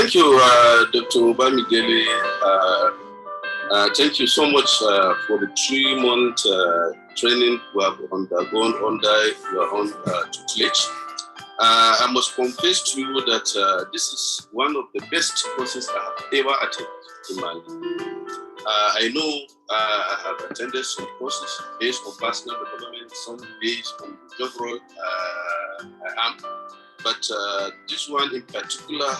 Thank you, Dr. Obamidele. Thank you so much for the 3-month training we have undergone under your own tutelage. I must confess to you that this is one of the best courses I have ever attended in my life. I know I have attended some courses based on personal development, some based on the job role I am, but this one in particular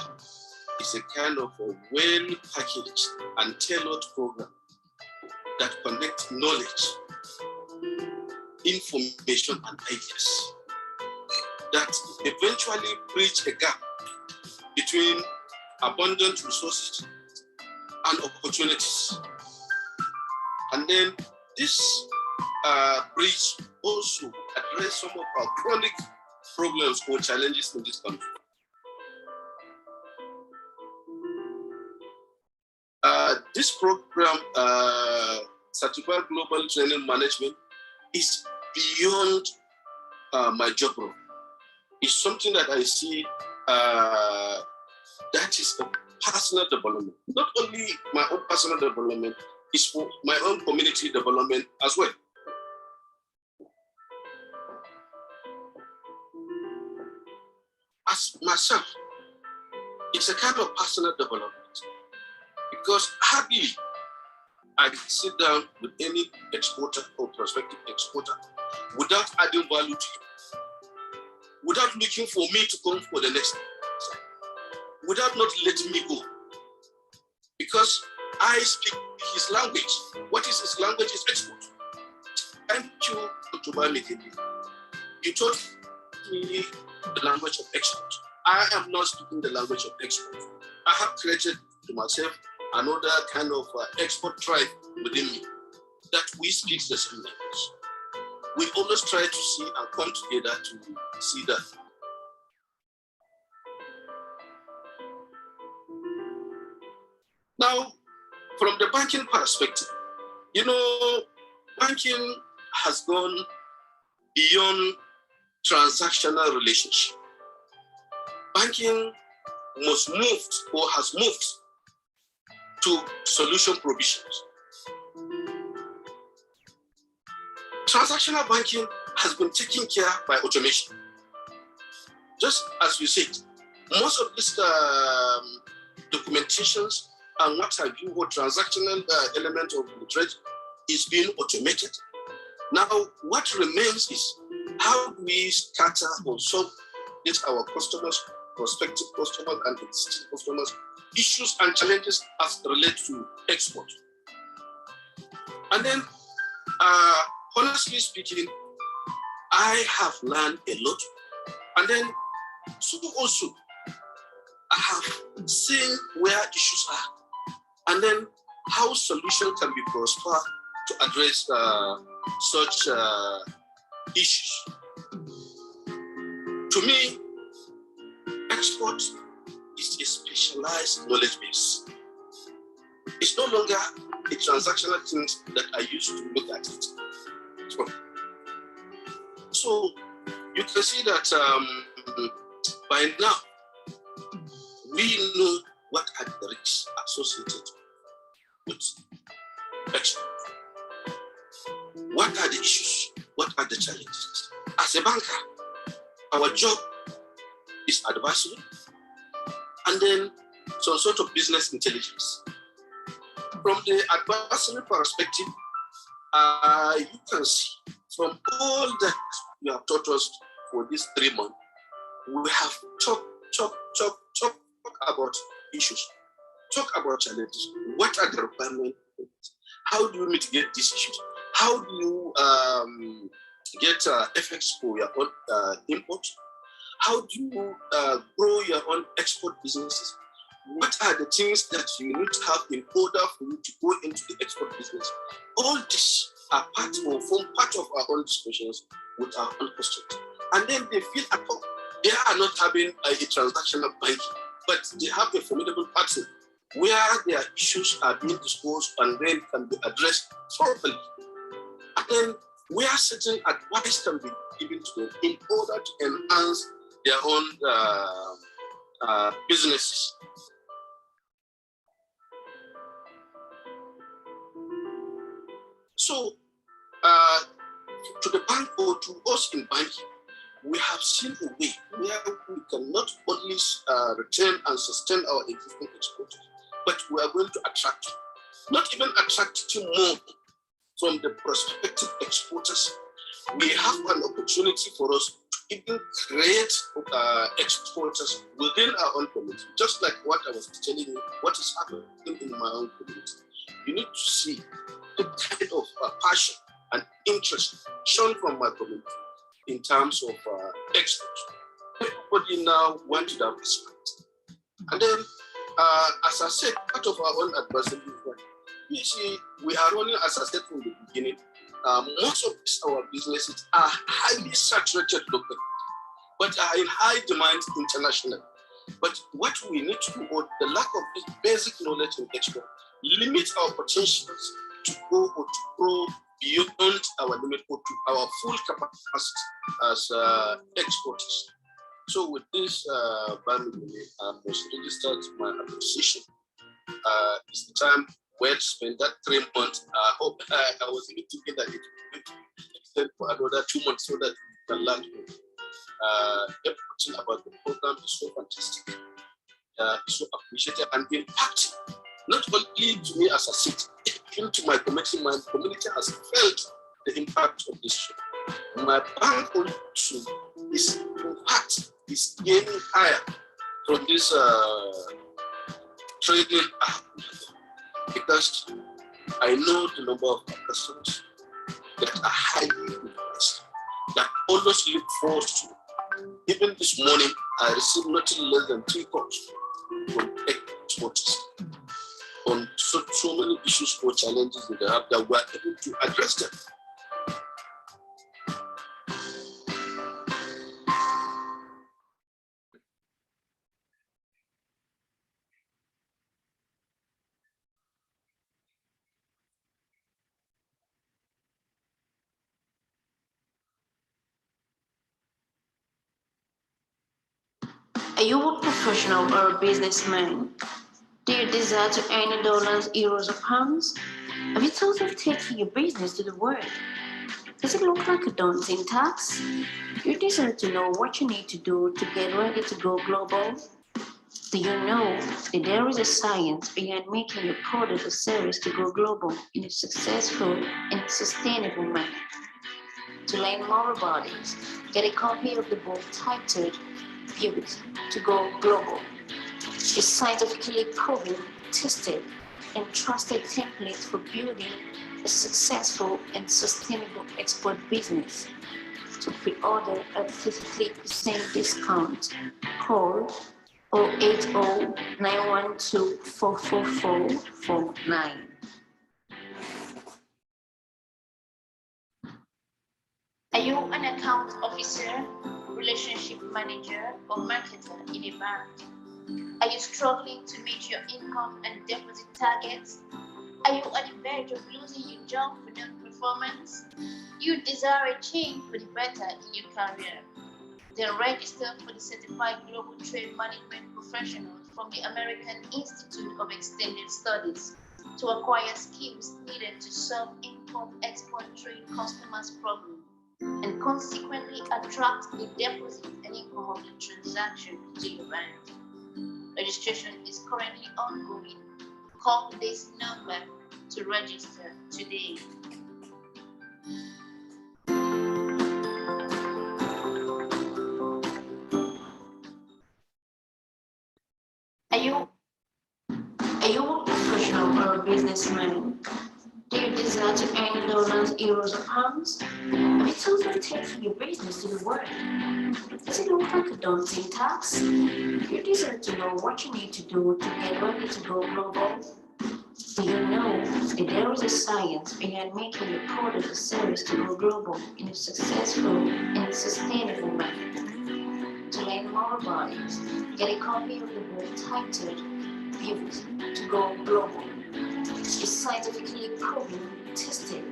is a kind of a well-packaged and tailored program that connects knowledge, information, and ideas that eventually bridge a gap between abundant resources and opportunities. And then this bridge also address some of our chronic problems or challenges in this country. This program, Certified Global Training Management, is beyond my job role. It's something that I see that is a personal development. Not only my own personal development, it's for my own community development as well. As myself, it's a kind of personal development because hardly I sit down with any exporter or prospective exporter without adding value to him, without looking for me to come for the next, without not letting me go. Because I speak his language. What is his language? Is export. Thank you, Dr. Bamidele. You taught me the language of export. I am not speaking the language of export. I have created to myself another kind of export tribe within me that we speak the same language. We always try to see and come together to see that. Now, from the banking perspective, banking has gone beyond transactional relationship. Banking must move or has moved to solution provisions. Transactional banking has been taken care of by automation. Just as we said, most of these documentations and what have you, or transactional element of the trade is being automated. Now, what remains is how do we scatter or solve with our customers, prospective customers, and existing customers issues and challenges as relate to export. And then, honestly speaking, I have learned a lot. And then, so also, I have seen where issues are, and then how solutions can be prospered to address such issues. To me, export is a specialized knowledge base. It's no longer a transactional thing that I used to look at it. So you can see that by now, we know what are the risks associated with export. What are the issues? What are the challenges? As a banker, our job is advisory, and then some sort of business intelligence. From the advisory perspective, you can see from all that you have taught us for these 3 months, we have talk about issues, talk about challenges. What are the requirements? How do you mitigate these issues? How do you get effects for your own import? How do you grow your own export businesses? What are the things that you need to have in order for you to go into the export business? All these are part or form part of our own discussions with our own customers. And then they feel at home. They are not having a transactional banking, but they have a formidable pattern where their issues are being disclosed and then can be addressed thoroughly. And then where certain advice can be given to them in order to enhance their own businesses. So, to the bank or to us in banking, we have seen a way where we can not only retain and sustain our existing exporters, but we are going to attract, not even attracting more from the prospective exporters. We have an opportunity for us to even create exporters within our own community, just like what I was telling you, what is happening in my own community. You need to see the kind of passion and interest shown from my community in terms of export. Everybody now wants to have respect. And then, as I said, part of our own advisory work, you see, we are running, as I said from the beginning, most of our businesses are highly saturated locally, but are in high demand internationally. But what we need to do, or the lack of this basic knowledge in export, limits our potentials to go or to grow beyond our limit or to our full capacity as exporters. So with this, I must register my appreciation. It's the time well spent, that 3 months. I hope I was even thinking that it would extend for another 2 months so that we can learn everything about the program is so fantastic, is so appreciated and impacting, not only to me as a city, even to my community. My community has felt the impact of this show. My bank also is, in fact, is gaining higher from this trading app, because I know the number of customers that are highly impressed, that always look forward to. Even this morning, I received nothing less than 3 calls from exporters on so many issues or challenges that they have that we are able to address them. Are you a professional or a businessman? Do you desire to earn dollars, euros, or pounds? Have you thought of taking your business to the world? Does it look like a daunting task? You desire to know what you need to do to get ready to go global? Do you know that there is a science behind making your product or service to go global in a successful and sustainable manner? To learn more about it, get a copy of the book titled Pivot to Go Global. A scientifically proven, tested, and trusted template for building a successful and sustainable export business. To pre-order at 53% discount, call 080-912-44449. Are you an account officer, relationship manager, or marketer in a bank? Are you struggling to meet your income and deposit targets? Are you at the verge of losing your job for non-performance? You desire a change for the better in your career? Then register for the Certified Global Trade Management Professionals from the American Institute of Extended Studies to acquire skills needed to solve import-export trade customers' problems and consequently attract the deposit and income of the transaction to your bank. Registration is currently ongoing. Call this number to register today. Are you a professional or a businessman? Do you desire to earn dollars, euros, or pounds? Have you thought of taking your business to the world? Does it look like a daunting task? You desire to know what you need to do to get ready to go global? Do you know that there is a science behind making your product or service to go global in a successful and sustainable manner? To learn more about it, get a copy of the book titled Pivot to Go Global. A scientifically proven, tested,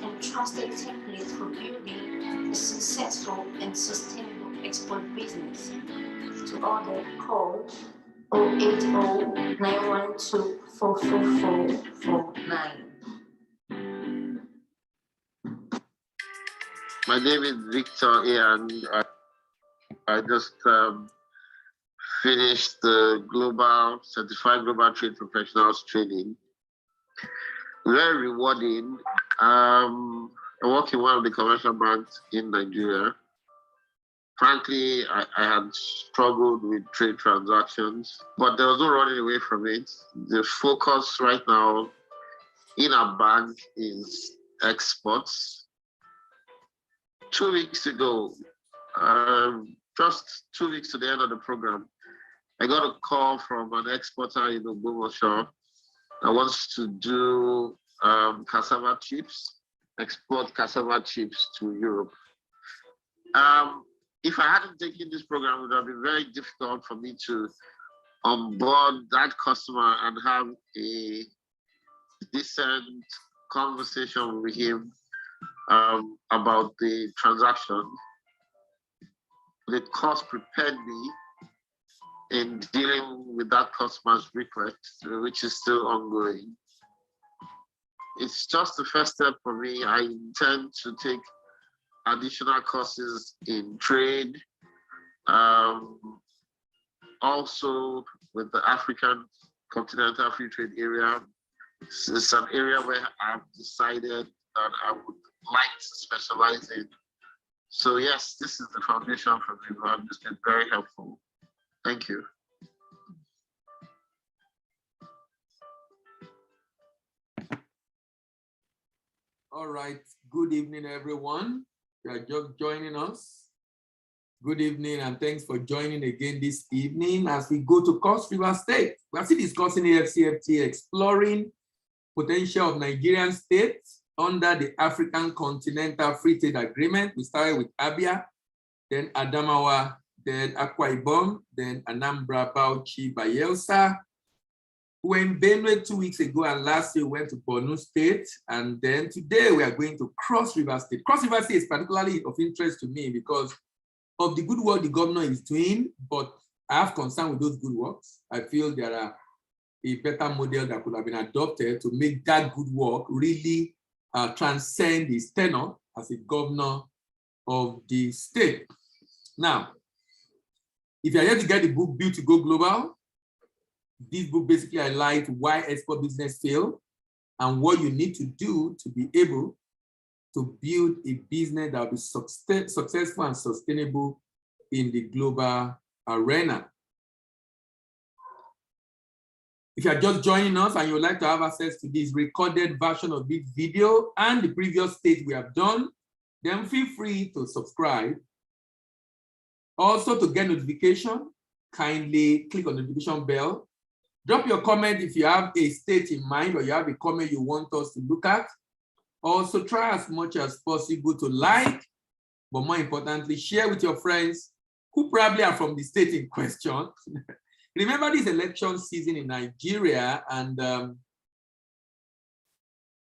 and trusted template for building a successful and sustainable export business. To order, call 080-912-44449. My name is Victor, and I just finished the Certified Global Trade Professionals training. Very rewarding. I work in one of the commercial banks in Nigeria. Frankly, I had struggled with trade transactions, but there was no running away from it. The focus right now in our bank is exports. 2 weeks ago, just 2 weeks to the end of the program, I got a call from an exporter in Ogbomoso that wants to do cassava chips, export cassava chips to Europe. If I hadn't taken this program, it would have been very difficult for me to onboard that customer and have a decent conversation with him about the transaction. The course prepared me in dealing with that customer's request, which is still ongoing. It's just the first step for me. I intend to take additional courses in trade, also with the African Continental Free Trade Area. It's an area where I've decided that I would like to specialize in. So yes, this is the foundation for me. It's been very helpful. Thank you. All right. Good evening, everyone. You are just joining us. Good evening, and thanks for joining again this evening as we go to Cross River State. We are still discussing AfCFTA, exploring potential of Nigerian states under the African Continental Free Trade Agreement. We started with Abia, then Adamawa, then Akwa Ibom, then Anambra, Bauchi, Bayelsa. We were in Benue 2 weeks ago, and last year we went to Borno State, and then today we are going to Cross River State. Cross River State is particularly of interest to me because of the good work the governor is doing, but I have concern with those good works. I feel there are a better model that could have been adopted to make that good work really transcend his tenure as a governor of the state. Now, if you're here to get the book Built to Go Global, this book basically highlights why export business fail and what you need to do to be able to build a business that will be successful and sustainable in the global arena. If you are just joining us and you would like to have access to this recorded version of this video and the previous stage we have done, then feel free to subscribe. Also, to get notification, kindly click on the notification bell. Drop your comment if you have a state in mind or you have a comment you want us to look at. Also, try as much as possible to like, but more importantly, share with your friends who probably are from the state in question. Remember this election season in Nigeria, and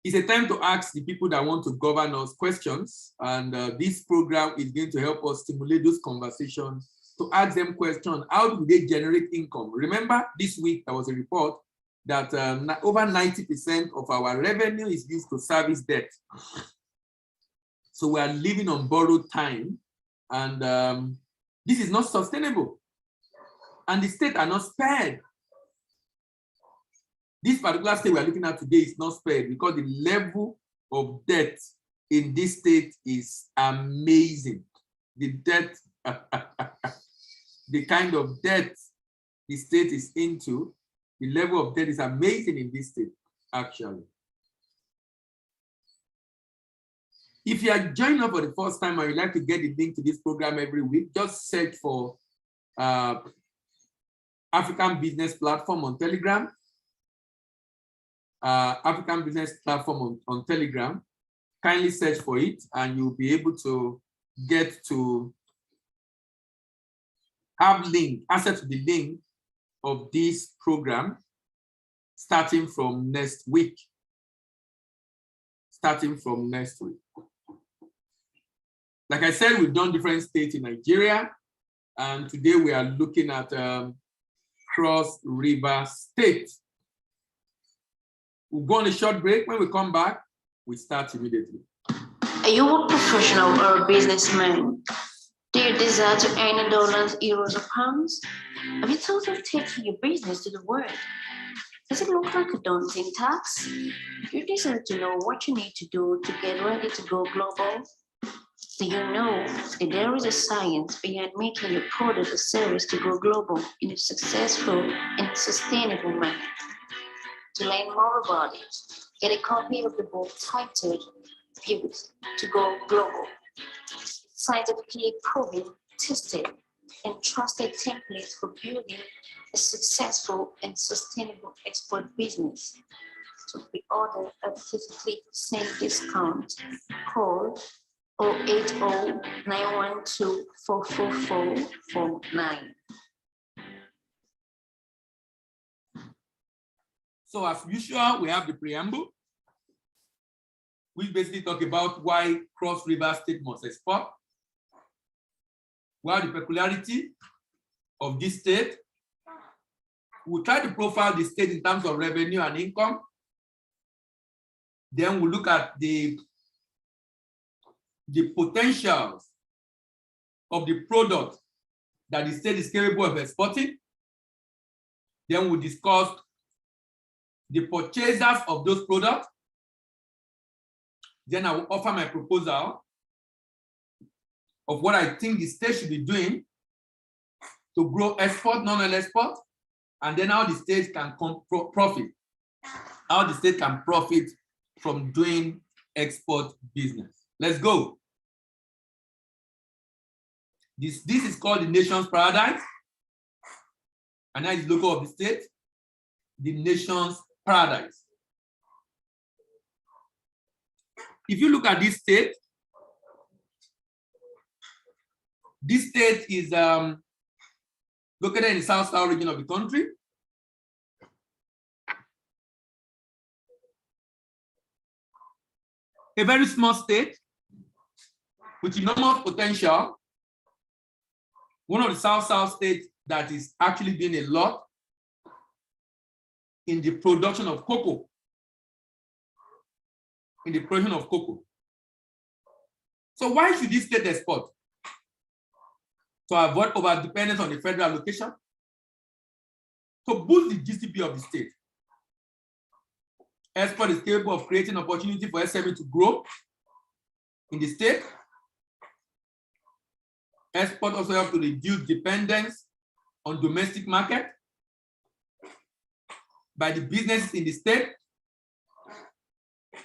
it's a time to ask the people that want to govern us questions. And this program is going to help us stimulate those conversations to ask them questions. How do they generate income? Remember, this week there was a report that over 90% of our revenue is used to service debt. So we are living on borrowed time, and this is not sustainable. And the state are not spared. This particular state we are looking at today is not spared because the level of debt in this state is amazing. The debt, the kind of debt the state is into, the level of debt is amazing in this state, actually. If you are joining us for the first time and you'd like to get the link to this program every week, just search for African Business Platform on Telegram. African Business Platform on Telegram. Kindly search for it and you'll be able to get to have access to the link of this program starting from next week. Starting from next week. Like I said, we've done different states in Nigeria, and today we are looking at Cross River State. We'll go on a short break. When we come back, we start immediately. Are you a professional or a businessman? Do you desire to earn dollars, euros, or pounds? Have you thought of taking your business to the world? Does it look like a daunting task? Do you desire to know what you need to do to get ready to go global? Do you know that there is a science behind making your product or service to go global in a successful and sustainable manner? To learn more about it, get a copy of the book titled Pivot to Go Global. Scientifically proven, tested, and trusted templates for building a successful and sustainable export business. To pre-order a 53% discount, call 080-912-44449. So as usual, we have the preamble, which basically talk about why Cross River State must export, what are the peculiarity of this state. We'll try to profile the state in terms of revenue and income. Then we'll look at the potentials of the product that the state is capable of exporting. Then we'll discuss the purchasers of those products. Then I will offer my proposal of what I think the state should be doing to grow export, non-export, and then how the state can profit, how the state can profit from doing export business. Let's go. This is called the nation's paradise, and that is the logo of the state, the nation's paradise. If you look at this state is located in the south region of the country. A very small state with enormous potential. One of the south states that is actually doing a lot in the production of cocoa. So why should this state export? To avoid over-dependence on the federal allocation, to boost the GDP of the state. Export is capable of creating opportunity for SME to grow in the state. Export also helps to reduce dependence on domestic market by the businesses in the state.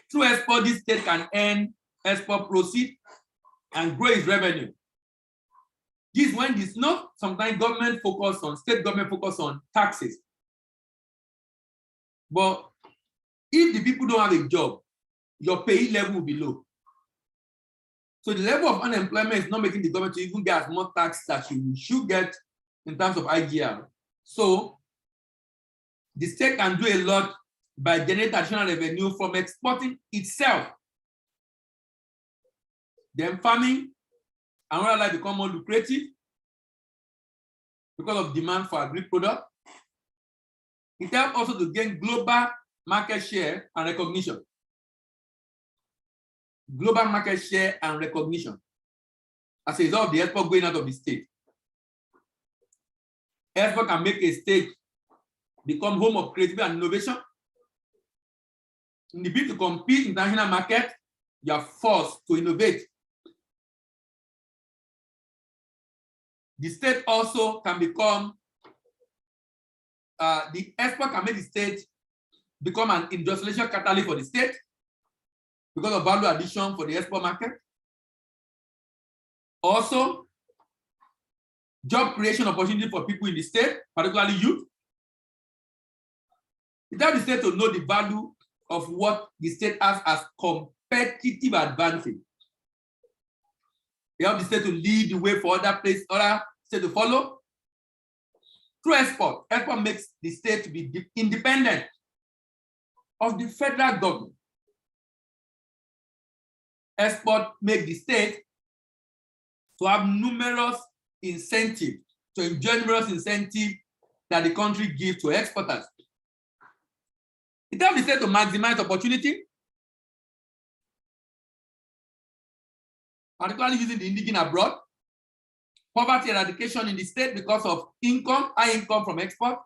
Through export, this state can earn export proceeds and grow its revenue. This is when there's not sometimes government focus on, state government focus on taxes. But if the people don't have a job, your pay level will be low. So the level of unemployment is not making the government to even get as much tax as you should get in terms of IGR. So the state can do a lot by generating additional revenue from exporting itself. Then farming and rural life become more lucrative because of demand for agri product. It helps also to gain global market share and recognition. Global market share and recognition as a result of the export going out of the state. Export can make a state become home of creativity and innovation. In the bid to compete in the international market, you are forced to innovate. The state also can become, the export can make the state become an industrialization catalyst for the state because of value addition for the export market. Also, job creation opportunity for people in the state, particularly youth. It helps the state to know the value of what the state has as competitive advantage. It helps the state to lead the way for other states to follow. Through export, export makes the state to be independent of the federal government. Export makes the state to have numerous incentives, to enjoy numerous incentives that the country gives to exporters. It helps the state to maximize opportunity. particularly using the indigenous abroad. Poverty eradication in the state because of income, high income from export.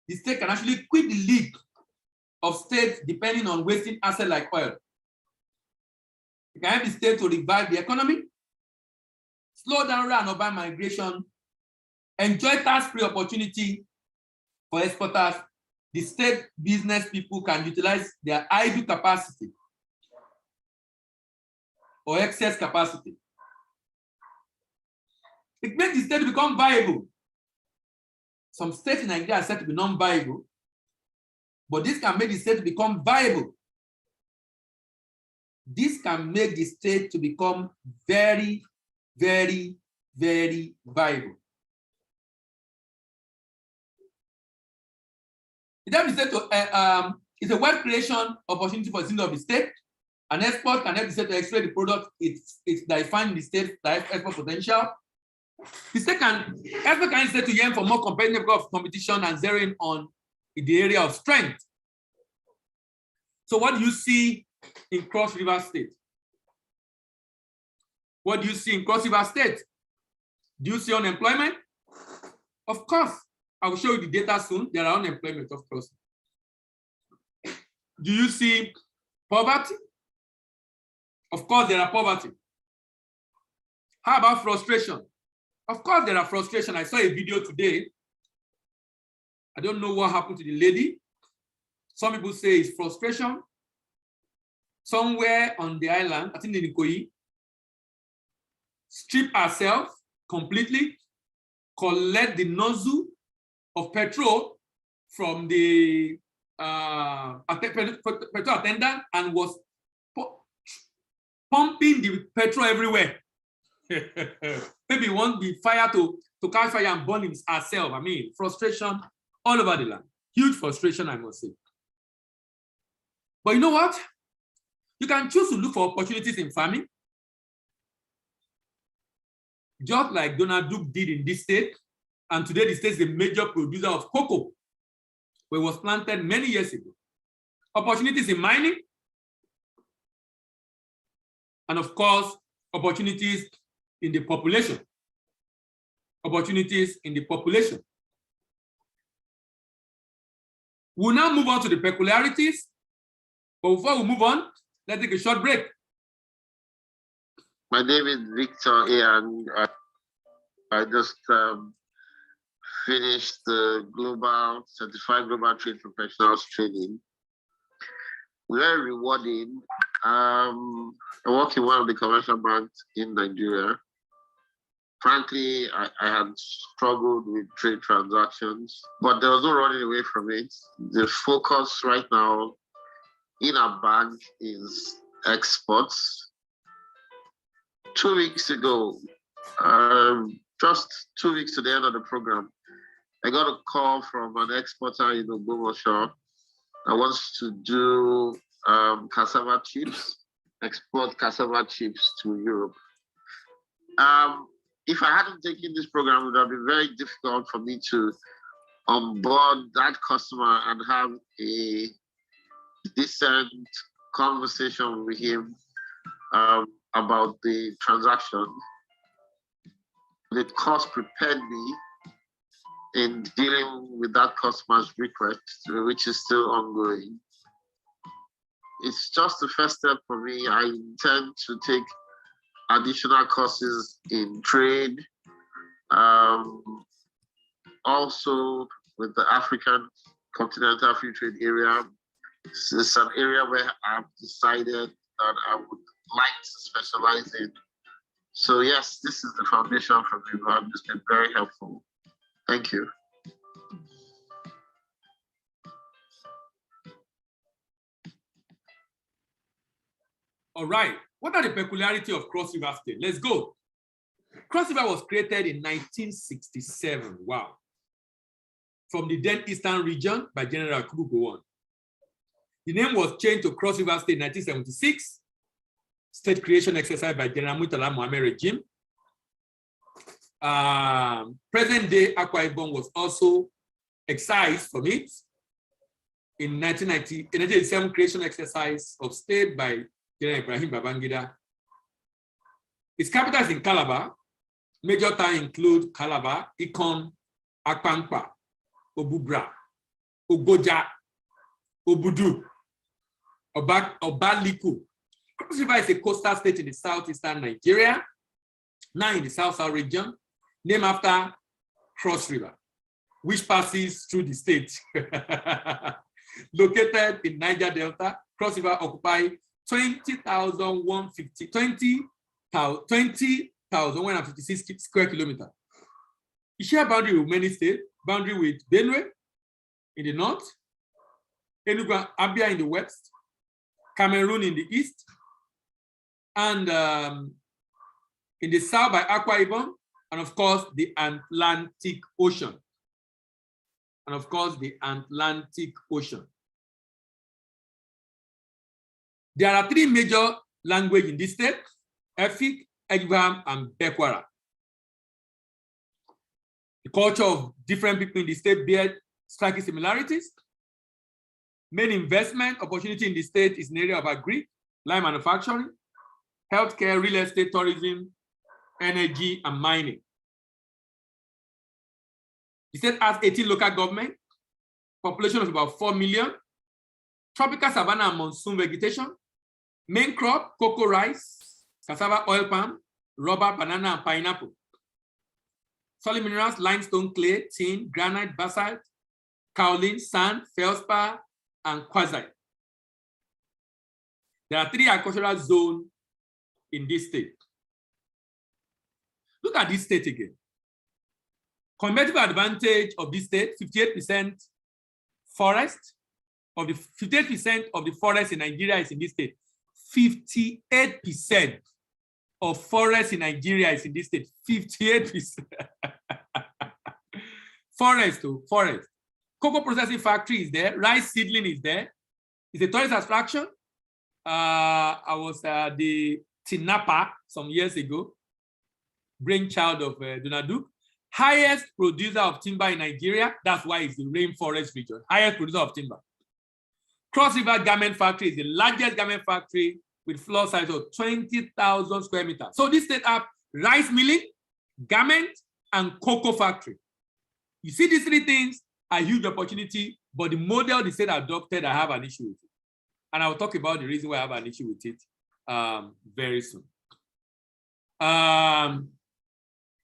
The state can actually quit the league of states depending on wasting assets like oil. It can help the state to revive the economy, slow down rural and urban migration, enjoy tax-free opportunity for exporters. The state business people can utilize their idle capacity or excess capacity. It makes the state become viable. Some states in Nigeria are said to be non-viable, but this can make the state become viable. This can make the state to become very, very, very viable. It helps the state to, it's a wealth creation opportunity for the citizens of the state. An export can help the state to export the product it's defined in the state export potential. The state can export can state to yearn for more competitive competition and zeroing on the area of strength. So what do you see in Cross River State? What do you see in Cross River State? Do you see unemployment? Of course, I will show you the data soon. There are unemployment, of course. Do you see poverty? Of course, there are poverty. How about frustration? Of course, there are frustration. I saw a video today. I don't know what happened to the lady. Some people say it's frustration. Somewhere on the island, I think in Ikoyi, strip herself completely, collect the nozzle of petrol from the petrol attendant and was pumping the petrol everywhere. Maybe want the fire to catch fire and burn herself. I mean, frustration all over the land. Huge frustration, I must say. But you know what? You can choose to look for opportunities in farming, just like Donald Duke did in this state. And today, the state is a major producer of cocoa, where it was planted many years ago. Opportunities in mining, and of course, opportunities in the population. Opportunities in the population. We'll now move on to the peculiarities. But before we move on, let's take a short break. My name is Victor A. and I just finished the Certified Global Trade Professionals training. Very rewarding. I work in one of the commercial banks in Nigeria. Frankly, I had struggled with trade transactions, but there was no running away from it. The focus right now in our bank is exports. 2 weeks ago, just 2 weeks to the end of the program, I got a call from an exporter in Ogbomoso that wants to do cassava chips, export cassava chips to Europe. If I hadn't taken this program, it would have been very difficult for me to onboard that customer and have a decent conversation with him about the transaction. The course prepared me in dealing with that customer's request, which is still ongoing. It's just the first step for me. I intend to take additional courses in trade, also with the African Continental Free Trade Area. It's an area where I've decided that I would like to specialize in. So yes, this is the foundation for me, and it's been very helpful. Thank you. All right. What are the peculiarities of Cross River State? Let's go. Cross River was created in 1967. Wow. From the then Eastern region by General Kubu Gowon. The name was changed to Cross River State in 1976. State creation exercise by General Murtala Mohammed regime. Present-day Akwa Ibom was also excised from it. In 1987, creation exercise of state by General Ibrahim Babangida. Its capital is in Calabar. Major towns include Calabar, Ikon, Akpankpa, Obubra, Ogoja, Obudu, Obaliku. Cross River is a coastal state in the southeastern Nigeria, now in the South region, named after Cross River, which passes through the state. Located in Niger Delta, Cross River occupies 20,156 square kilometers. It shares boundary with many states, boundary with Benue in the north, Enugu, Abia in the west, Cameroon in the east, and in the south by Akwa Ibom, and of course the Atlantic Ocean. There are three major languages in this state: Efik, Egbam, and Bekwara. The culture of different people in the state bear striking similarities. Main investment opportunity in the state is in the area of agri, light manufacturing, healthcare, real estate, tourism, energy, and mining. The state has 18 local government, population of about 4 million, tropical savanna and monsoon vegetation, main crop, cocoa, rice, cassava, oil palm, rubber, banana, and pineapple. Solid minerals, limestone, clay, tin, granite, basalt, kaolin, sand, feldspar, and quartzite. There are 3 agricultural zones in this state. Look at this state again. Competitive advantage of this state: 58% forest. Of the 58% of the forest in Nigeria is in this state. 58% of forest in Nigeria is in this state. 58%. Forest to forest. Cocoa processing factory is there. Rice seedling is there. It's a tourist attraction. I was at the Tinapa some years ago, brainchild of Donald. Highest producer of timber in Nigeria. That's why it's the rainforest region. Highest producer of timber. Cross River Garment Factory is the largest garment factory with floor size of 20,000 square meters. So this state have rice milling, garment, and cocoa factory. You see, these 3 things are huge opportunity, but the model the state adopted, I have an issue with it. And I'll talk about the reason why I have an issue with it very soon.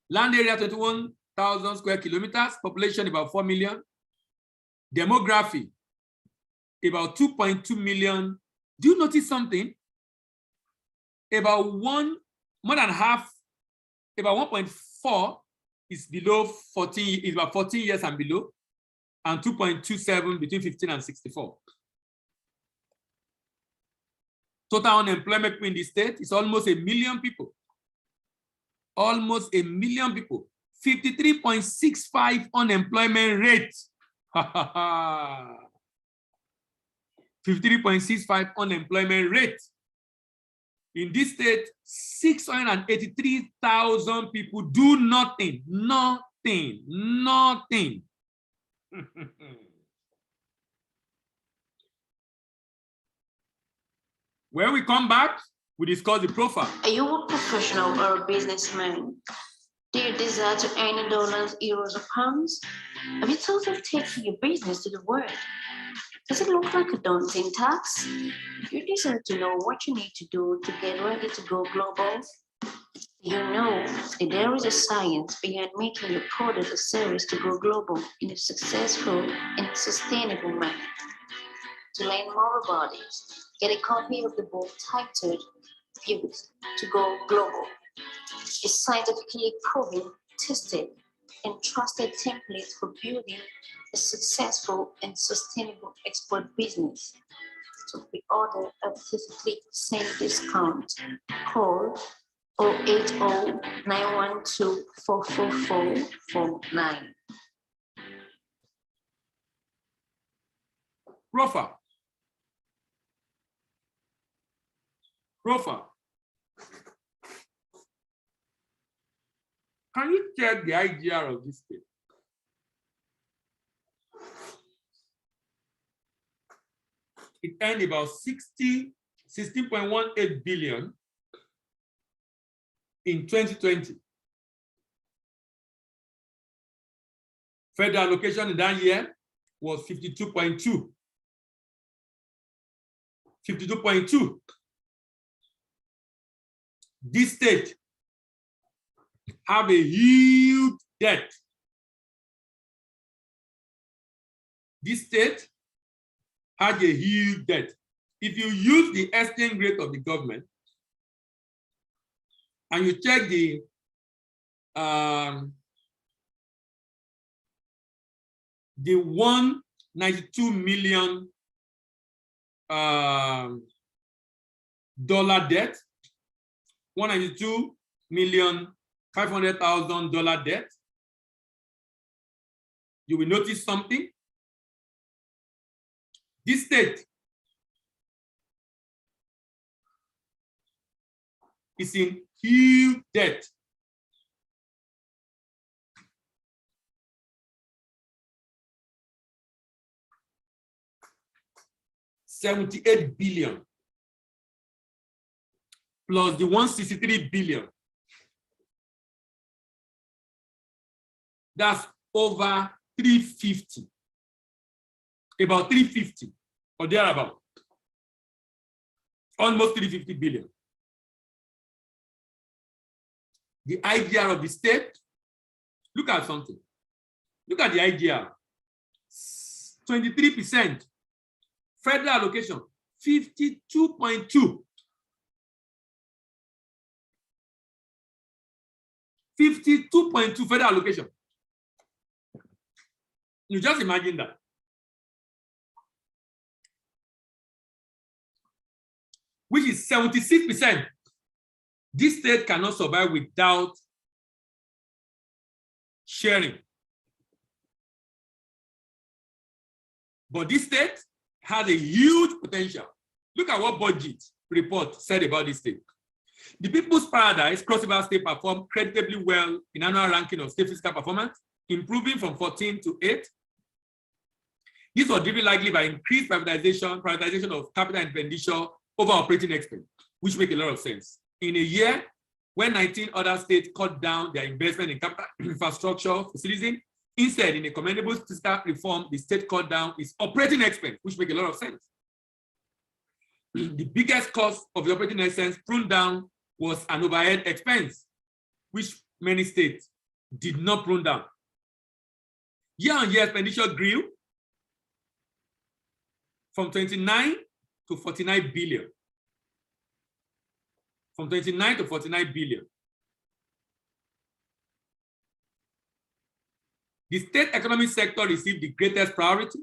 Land area, 21,000 square kilometers, population about 4 million. Demography, about 2.2 million. Do you notice something? About more than half, about 1.4 is below 14, is about 14 years and below, and 2.27 between 15 and 64. Total unemployment in the state is almost 1 million people. Almost 1 million people. 53.65 unemployment rate. 53.65 unemployment rate. In this state, 683,000 people do nothing. Nothing. When we come back, we discuss the profile. Are you a professional or a businessman? Do you desire to earn dollars, euros, or pounds? Have you thought of taking your business to the world? Does it look like a daunting task? You desire to know what you need to do to get ready to go global? You know that there is a science behind making your product or service to go global in a successful and sustainable manner. To learn more about it, get a copy of the book titled Pivot to Go Global, a scientifically proven, tested, and trusted template for building a successful and sustainable export business. To pre-order at 33% discount, call 080-912-44449. Profile. Can you check the IGR of this state? It earned about 16.18 billion in 2020. Federal allocation in that year was 52.2. 52.2. This state have a huge debt. This state had a huge debt. If you use the exchange rate of the government and you check the $192 million dollar debt, $192,500,000 debt, you will notice something. This state is in huge debt. $78 billion plus the $163 billion. That's over 350. About 350 or thereabout. Almost 350 billion. The IGR of the state, look at something. Look at the IGR. 23%. Federal allocation, 52.2. 52.2 federal allocation. You just imagine that. Which is 76%. This state cannot survive without sharing. But this state has a huge potential. Look at what budget report said about this state. The People's Paradise, Cross River State performed creditably well in annual ranking of state fiscal performance, improving from 14 to 8. This was driven likely by increased prioritization of capital expenditure over operating expense, which makes a lot of sense. In a year when 19 other states cut down their investment in capital infrastructure facilities, instead, in a commendable fiscal reform, the state cut down its operating expense, which makes a lot of sense. The biggest cost of the operating expense pruned down was an overhead expense, which many states did not prune down. Year-on-year expenditure grew from 29 to 49 billion. From 29 to 49 billion. The state economic sector received the greatest priority.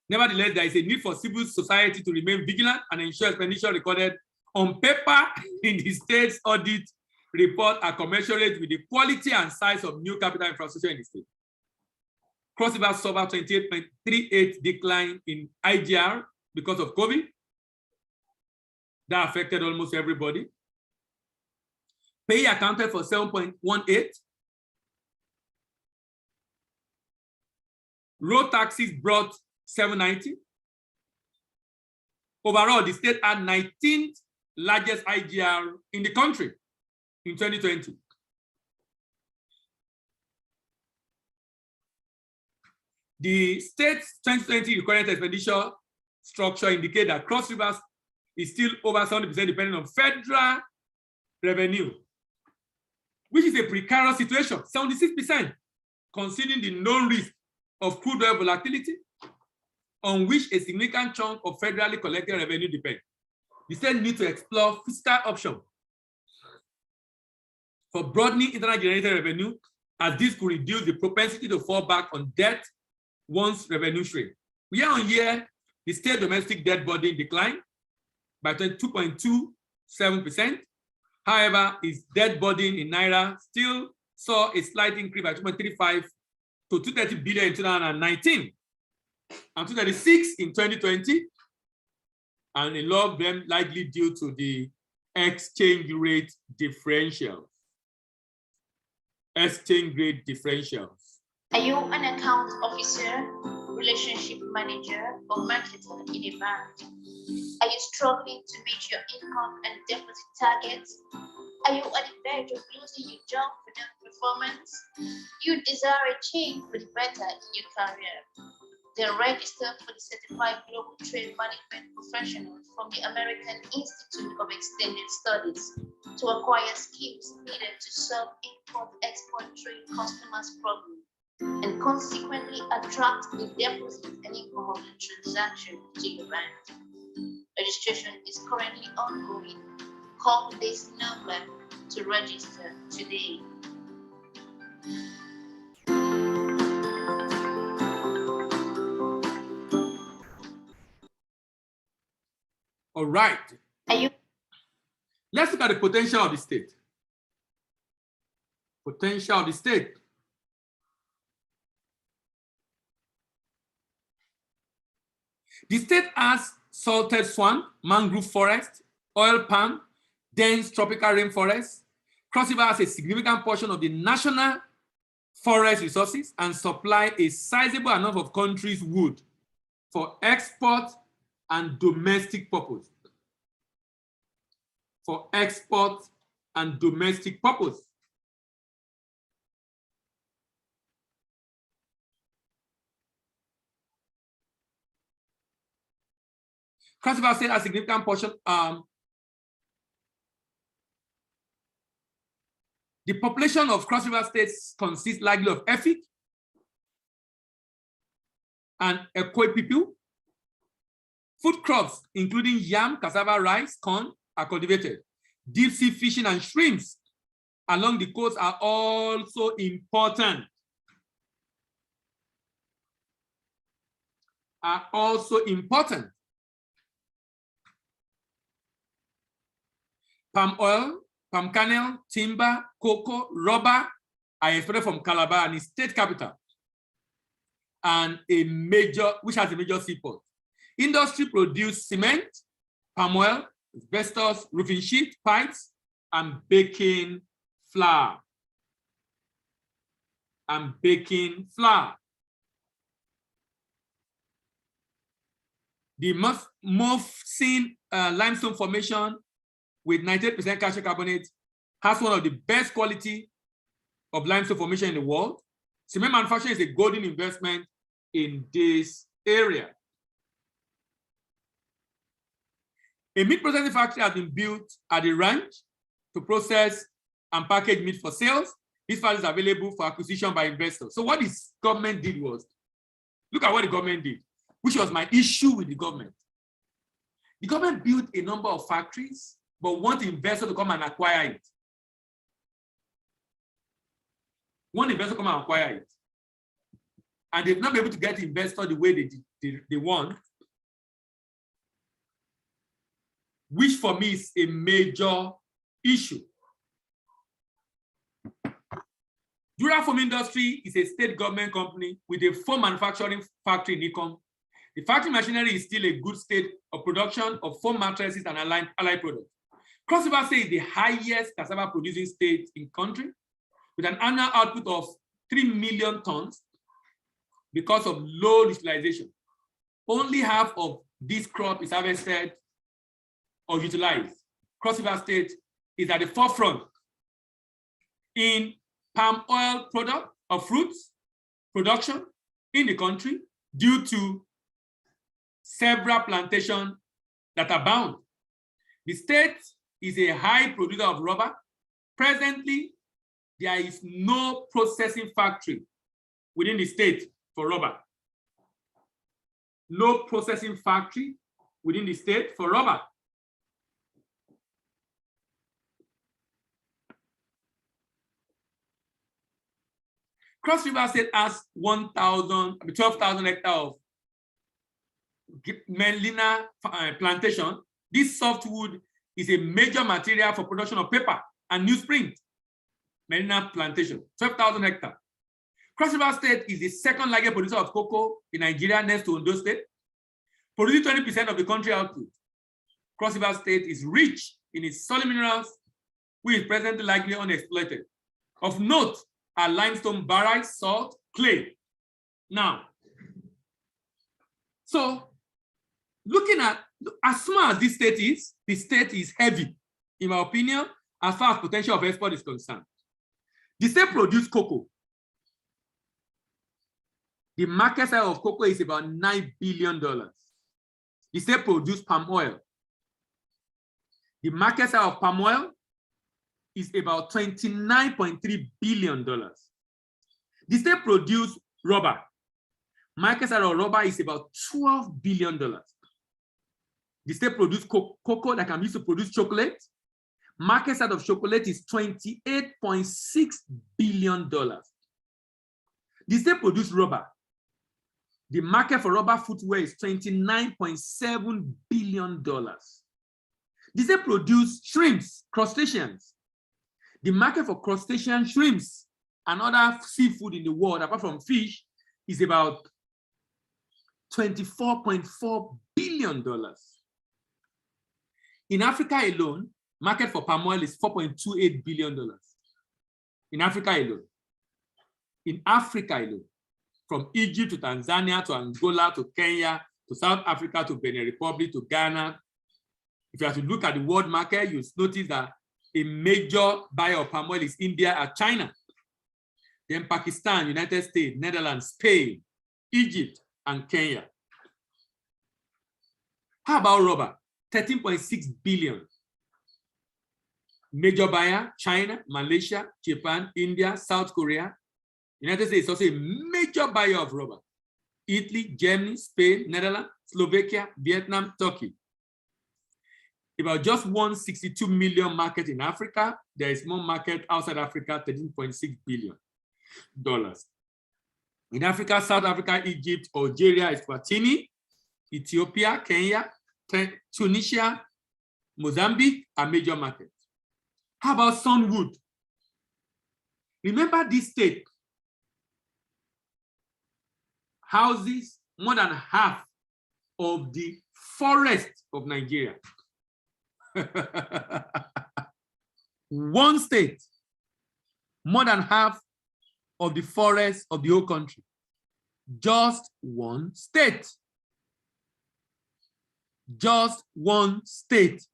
Nevertheless, there is a need for civil society to remain vigilant and ensure expenditure recorded on paper in the state's audit report are commensurate with the quality and size of new capital infrastructure in the state. Cross River suffered 28.38 decline in IGR because of COVID. That affected almost everybody. Pay accounted for 7.18. Road taxes brought 790. Overall, the state had 19th largest IGR in the country in 2020. The state's 2020 recurrent expenditure structure indicates that Cross Rivers is still over 70% dependent on federal revenue, which is a precarious situation, 76%, considering the known risk of crude oil volatility, on which a significant chunk of federally collected revenue depends. The state needs to explore fiscal options for broadening internal generated revenue, as this could reduce the propensity to fall back on debt once revenue shrinks. Year on year, the state domestic debt burden declined by 22.27%. However, its debt burden in Naira still saw a slight increase by 2.35 to 230 billion in 2019 and 236 in 2020, and a lot of them likely due to the exchange rate differentials. Exchange rate differentials. Are you an account officer, relationship manager, or marketer in a bank? Are you struggling to meet your income and deposit targets? Are you at the verge of losing your job for that performance? You desire a change for the better in your career. Then register for the Certified Global Trade Management Professional from the American Institute of Extended Studies to acquire skills needed to solve import-export trade customers' problems and consequently attract the deposit and income of the transaction to your bank. Registration is currently ongoing. Call this number to register today. All right. Are you? Let's look at the potential of the state. Potential of the state. The state has salted swamp, mangrove forest, oil palm, dense tropical rainforest. Cross River has a significant portion of the national forest resources and supply a sizable amount of country's wood for export and domestic purpose. For export and domestic purpose. Cross River State has a significant portion. The population of Cross River States consists largely of Efik and Ekwe people. Food crops, including yam, cassava, rice, corn, are cultivated. Deep sea fishing and shrimps along the coast are also important. Palm oil, palm kernel, timber, cocoa, rubber are exported from Calabar and its state capital, and which has a major seaport. Industry produce cement, palm oil, asbestos, roofing sheet, pipes, and baking flour. The Mofsin limestone formation with 98% calcium carbonate has one of the best quality of limestone formation in the world. Cement manufacturing is a golden investment in this area. A meat processing factory has been built at the ranch to process and package meat for sales. This factory is available for acquisition by investors. So what this government did was, look at what the government did, which was my issue with the government. The government built a number of factories, but want investors to come and acquire it. One investor come and acquire it. And they've not been able to get the investor the way they want, which for me is a major issue. Durafom Industry is a state government company with a foam manufacturing factory in Nikom. The factory machinery is still a good state of production of foam mattresses and allied products. Cross River State is the highest cassava producing state in country with an annual output of 3 million tons because of low utilization. Only half of this crop is harvested or utilized. Cross River State is at the forefront in palm oil product or fruits production in the country due to several plantations that abound. The state is a high producer of rubber. Presently, there is no processing factory within the state for rubber. No processing factory within the state for rubber. Cross River State has 12,000 hectares of Melina plantation. This softwood is a major material for production of paper and newsprint. Melina plantation, 12,000 hectares. Cross River State is the second largest producer of cocoa in Nigeria next to Ondo State, producing 20% of the country output. Cross River State is rich in its solid minerals, which is presently likely unexploited. Of note are limestone, barite, salt, clay. Now, so looking at as small as this state is, the state is heavy, in my opinion, as far as potential of export is concerned. The state produce cocoa. The market size of cocoa is about $9 billion. The state produce palm oil. The market size of palm oil is about $29.3 billion. The state produce rubber. Market size of rubber is about $12 billion. The state produce cocoa that can be used to produce chocolate. Market size of chocolate is $28.6 billion. The state produce rubber. The market for rubber footwear is $29.7 billion. The state produce shrimps, crustaceans. The market for crustacean shrimps and other seafood in the world, apart from fish, is about $24.4 billion. In Africa alone, market for palm oil is $4.28 billion. In Africa alone. In Africa alone. From Egypt to Tanzania to Angola to Kenya to South Africa to Benin Republic to Ghana. If you have to look at the world market, you notice that a major buyer of palm oil is India and China. Then Pakistan, United States, Netherlands, Spain, Egypt, and Kenya. How about rubber? 13.6 billion. Major buyer, China, Malaysia, Japan, India, South Korea. United States is also a major buyer of rubber. Italy, Germany, Spain, Netherlands, Slovakia, Vietnam, Turkey. About just 162 million market in Africa. There is more market outside Africa, $13.6 billion. In Africa, South Africa, Egypt, Algeria, Eswatini, Ethiopia, Kenya, Tunisia, Mozambique are major markets. How about Sunwood? Remember this state houses more than half of the forest of Nigeria. One state, more than half of the forest of the whole country. Just one state. Just one state.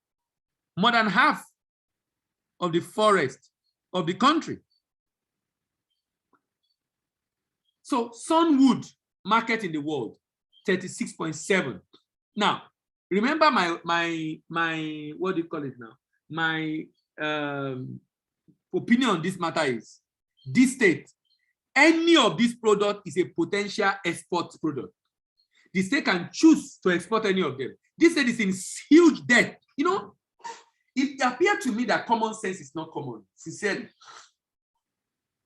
More than half of the forest of the country. So Sunwood market in the world, 36.7. Now, remember my what do you call it now? My opinion on this matter is this state, any of these products is a potential export product. The state can choose to export any of them. This state is in huge debt. You know, it appeared to me that common sense is not common, sincerely.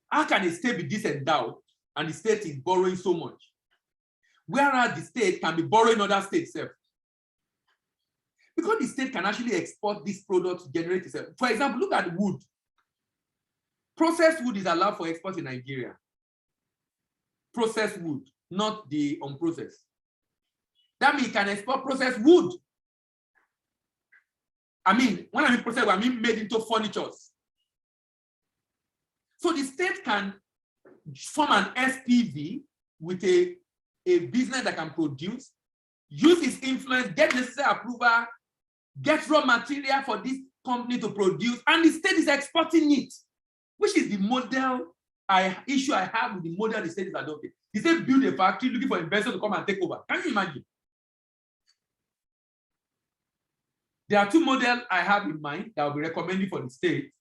How can a state be this endowed and the state is borrowing so much? Whereas the state can be borrowing other states itself. Because the state can actually export this product to generate itself. For example, look at wood. Processed wood is allowed for export in Nigeria. Processed wood, not the unprocessed. That means you can export processed wood. I mean, when I mean processed, I mean made into furniture. So the state can form an SPV with a business that can produce, use its influence, get necessary approval, get raw material for this company to produce, and the state is exporting it, which is the model issue I have with the model the state is adopting. The state build a factory looking for investors to come and take over. Can you imagine? There are two models I have in mind that I'll be recommending for the state.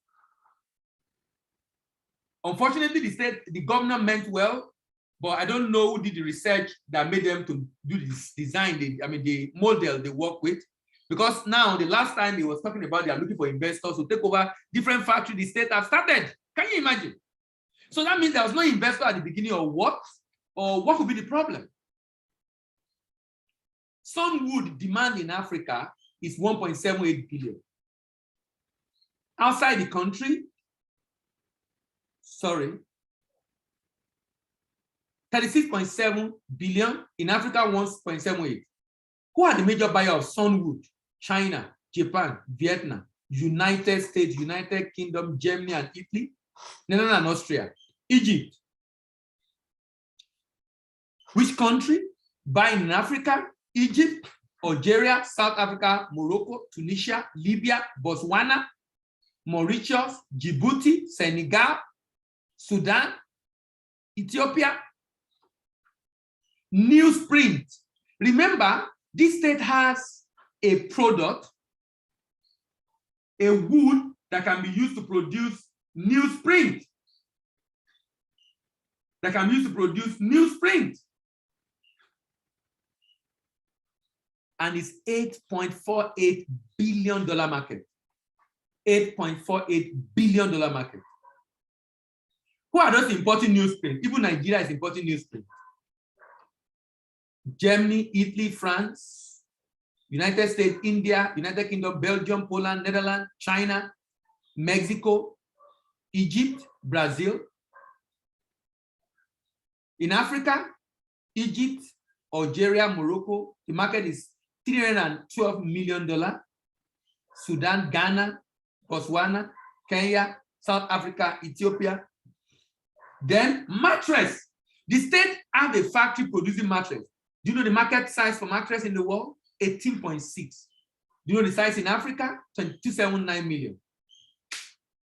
Unfortunately, the governor meant well, but I don't know who did the research that made them to do this design, the model they work with. Because now, the last time he was talking about they are looking for investors to take over different factories the state has started. Can you imagine? So that means there was no investor at the beginning or what could be the problem? Sunwood demand in Africa is 1.78 billion. Outside the country, 36.7 billion. In Africa, 1.78. Who are the major buyers of Sunwood? China, Japan, Vietnam, United States, United Kingdom, Germany, and Italy, Netherlands, and Austria. Egypt. Which country? Buying in Africa? Egypt, Algeria, South Africa, Morocco, Tunisia, Libya, Botswana, Mauritius, Djibouti, Senegal, Sudan, Ethiopia. Newsprint. Remember, this state has a product, a wood that can be used to produce newsprint. That can be used to produce newsprint. And it's $8.48 billion market. $8.48 billion market. Who are those importing newsprint? Even Nigeria is importing newsprint. Germany, Italy, France, United States, India, United Kingdom, Belgium, Poland, Netherlands, China, Mexico, Egypt, Brazil. In Africa, Egypt, Algeria, Morocco, the market is $312 million. Sudan, Ghana, Botswana, Kenya, South Africa, Ethiopia. Then mattress. The state have a factory producing mattress. Do you know the market size for mattress in the world? 18.6. Do you know the size in Africa? 279 million.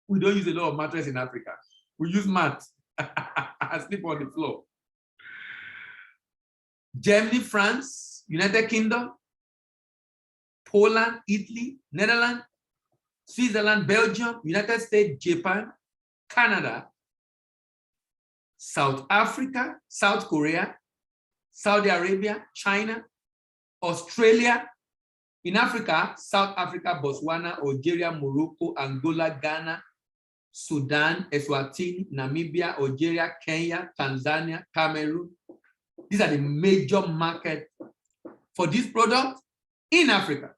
We don't use a lot of mattress in Africa. We use mat. I sleep on the floor. Germany, France, United Kingdom, Poland, Italy, Netherlands, Switzerland, Belgium, United States, Japan, Canada, South Africa, South Korea, Saudi Arabia, China, Australia. In Africa, South Africa, Botswana, Algeria, Morocco, Angola, Ghana, Sudan, Eswatini, Namibia, Algeria, Kenya, Tanzania, Cameroon. These are the major markets for this product in Africa.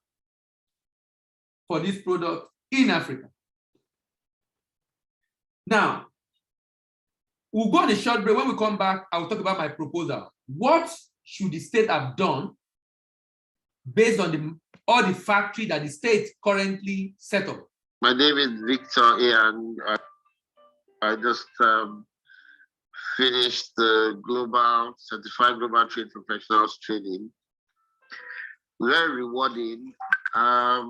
For this product in Africa. Now, we'll go on a short break. When we come back, I'll talk about my proposal. What should the state have done based on all the factory that the state currently set up? My name is Victor, and I just finished the Certified Global Trade Professionals training. Very rewarding. I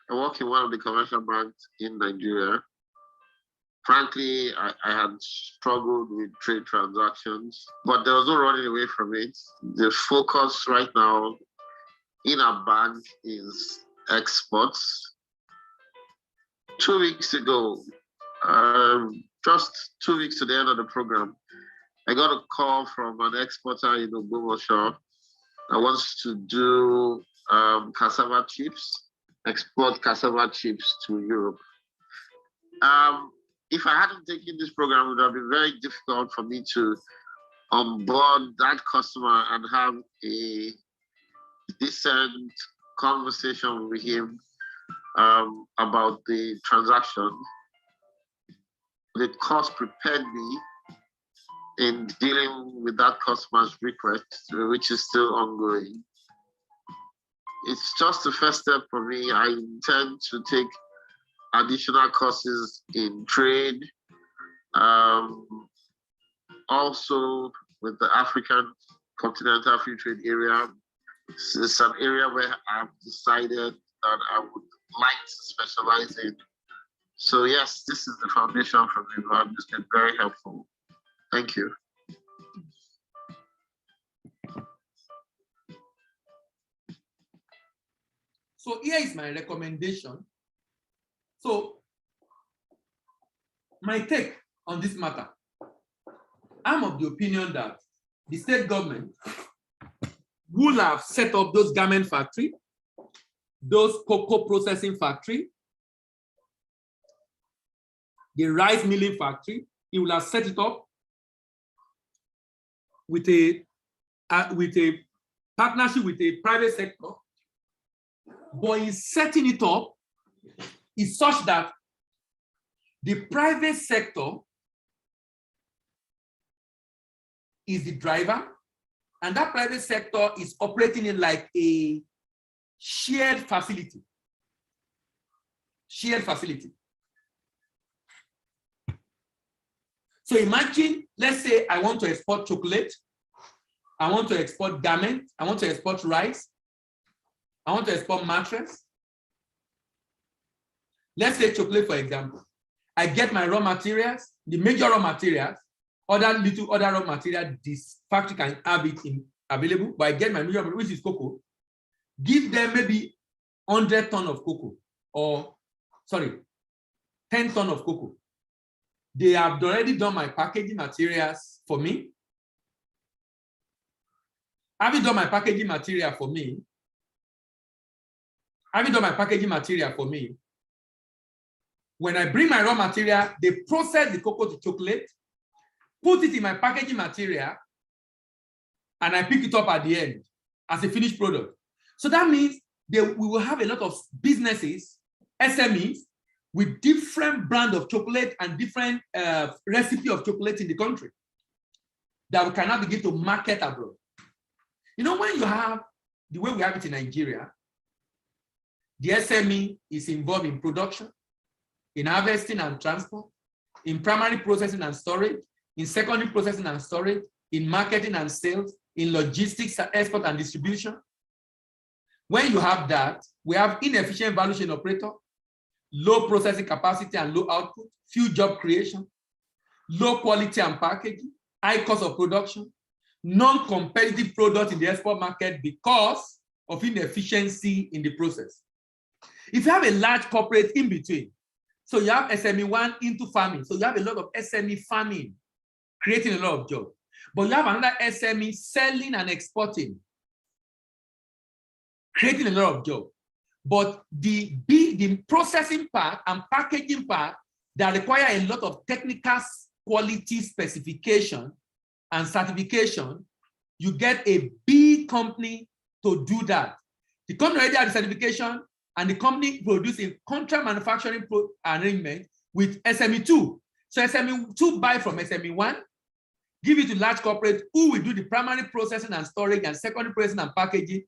work in one of the commercial banks in Nigeria. Frankly, I had struggled with trade transactions, but there was no running away from it. The focus right now in our bank is exports. 2 weeks ago, just 2 weeks to the end of the program, I got a call from an exporter in Ogbomoso that wants to do cassava chips, export cassava chips to Europe. If I hadn't taken this program, it would have been very difficult for me to onboard that customer and have a decent conversation with him about the transaction. The course prepared me in dealing with that customer's request, which is still ongoing. It's just the first step for me. I intend to take additional courses in trade, also with the African Continental Free Trade Area. It's an area where I've decided that I would like to specialize in. So yes, this is the foundation for me. It's been very helpful. Thank you. So here is my recommendation. So my take on this matter, I'm of the opinion that the state government will have set up those garment factory, those cocoa processing factory, the rice milling factory. He will have set it up with a partnership with a private sector, but he's setting it up is such that the private sector is the driver, and that private sector is operating in like a shared facility. Shared facility. So imagine, let's say I want to export chocolate, I want to export garment, I want to export rice, I want to export mattress. Let's say chocolate, for example. I get my raw materials, the major raw materials, other raw material this factory can have it available, but I get my major, which is cocoa. Give them maybe 100 tons of cocoa, or sorry, 10 tons of cocoa. They have already done my packaging materials for me. Having done my packaging material for me, when I bring my raw material, they process the cocoa to chocolate, put it in my packaging material, and I pick it up at the end as a finished product. So that means we will have a lot of businesses, SMEs, with different brand of chocolate and different recipe of chocolate in the country that we cannot begin to market abroad. You know, when you have the way we have it in Nigeria, the SME is involved in production, in harvesting and transport, in primary processing and storage, in secondary processing and storage, in marketing and sales, in logistics, export and distribution. When you have that, we have inefficient value chain operator, low processing capacity and low output, few job creation, low quality and packaging, high cost of production, non-competitive product in the export market because of inefficiency in the process. If you have a large corporate in between, so you have SME1 into farming, so you have a lot of SME farming, creating a lot of jobs. But you have another SME selling and exporting, creating a lot of jobs. But the processing part and packaging part that require a lot of technical quality specification and certification, you get a big company to do that. The company already has the certification, and the company produces a contract manufacturing arrangement with SME2. So SME2 buy from SME1, give it to large corporate who will do the primary processing and storage and secondary processing and packaging.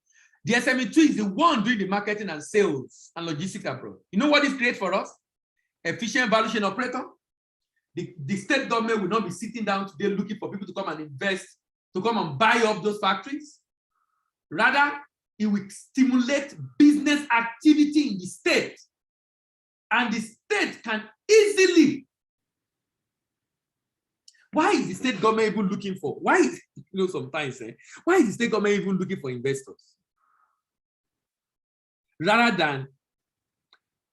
The SME2 is the one doing the marketing and sales and logistics abroad. You know what is great for us? Efficient value chain operator. The state government will not be sitting down today looking for people to come and invest, to come and buy up those factories. Rather, it will stimulate business activity in the state. And the state can easily. Why is the state government even looking for? Why is, sometimes, why is the state government even looking for investors? Rather than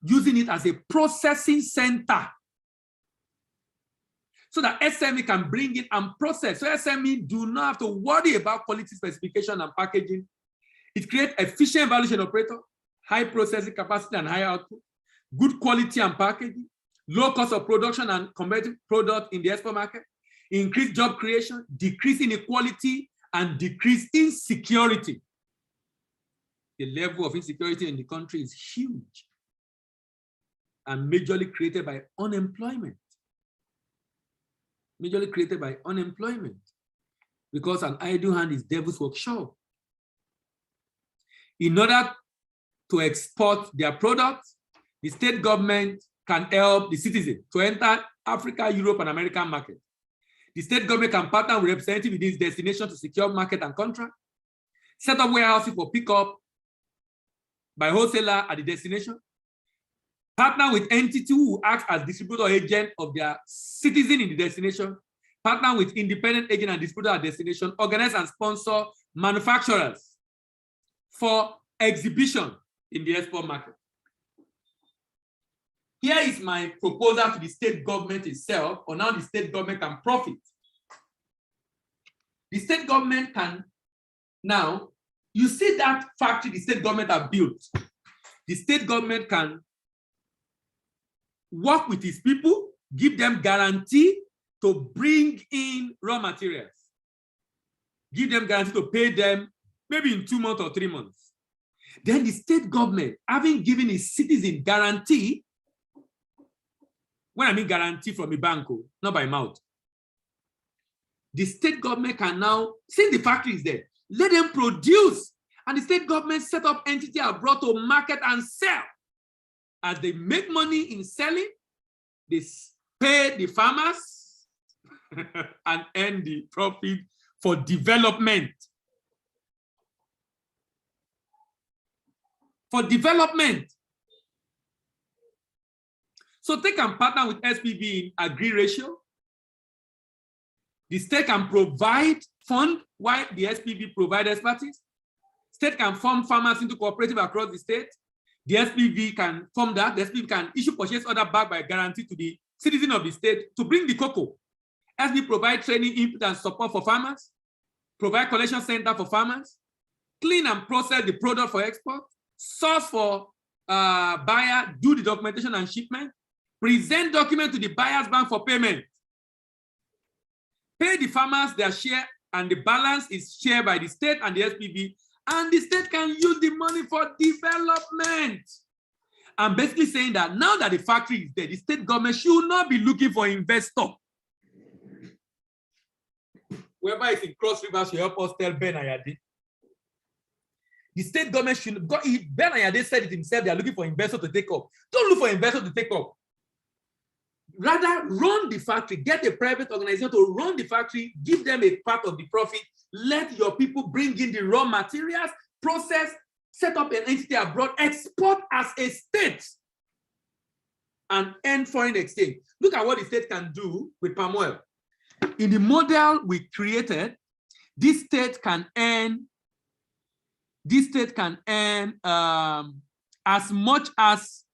using it as a processing center so that SME can bring it and process. So SME do not have to worry about quality specification and packaging. It creates efficient value chain operator, high processing capacity and high output, good quality and packaging, low cost of production and competitive product in the export market, increased job creation, decrease inequality, and decrease insecurity. The level of insecurity in the country is huge and majorly created by unemployment. Majorly created by unemployment, because an idle hand is devil's workshop. In order to export their products, the state government can help the citizen to enter Africa, Europe, and American market. The state government can partner with representatives in this destination to secure market and contract, set up warehouses for pickup by wholesaler at the destination, partner with entity who act as distributor agent of their citizen in the destination, partner with independent agent and distributor at destination, organize and sponsor manufacturers for exhibition in the export market. Here is my proposal to the state government itself on how the state government can profit. The state government can now, you see that factory the state government have built. The state government can work with its people, give them guarantee to bring in raw materials, give them guarantee to pay them maybe in 2 months or 3 months. Then the state government, having given its citizen guarantee, when I mean guarantee from a bank, not by mouth, the state government can now, since the factory is there, let them produce, and the state government set up entity abroad to market and sell. As they make money in selling, they pay the farmers and earn the profit for development. For development. So they can partner with SPV in agree ratio. The state can provide fund while the SPV provide expertise. State can form farmers into cooperative across the state. The SPV can form that. The SPV can issue purchase order backed by guarantee to the citizen of the state to bring the cocoa. SPV provide training, input, and support for farmers, provide collection center for farmers, clean and process the product for export, source for buyer, do the documentation and shipment, present document to the buyer's bank for payment, pay the farmers their share, and the balance is shared by the state and the SPV, and the state can use the money for development. I'm basically saying that now that the factory is there, the state government should not be looking for investor. Whoever is in Cross River should help us tell Ben Ayade. The state government should go. Ben Ayade said it himself, they are looking for investors to take up. Don't look for investors to take up. Rather, run the factory, get a private organization to run the factory, give them a part of the profit, let your people bring in the raw materials, process, set up an entity abroad, export as a state, and earn foreign exchange. Look at what the state can do with palm oil. In the model we created, this state can earn as much as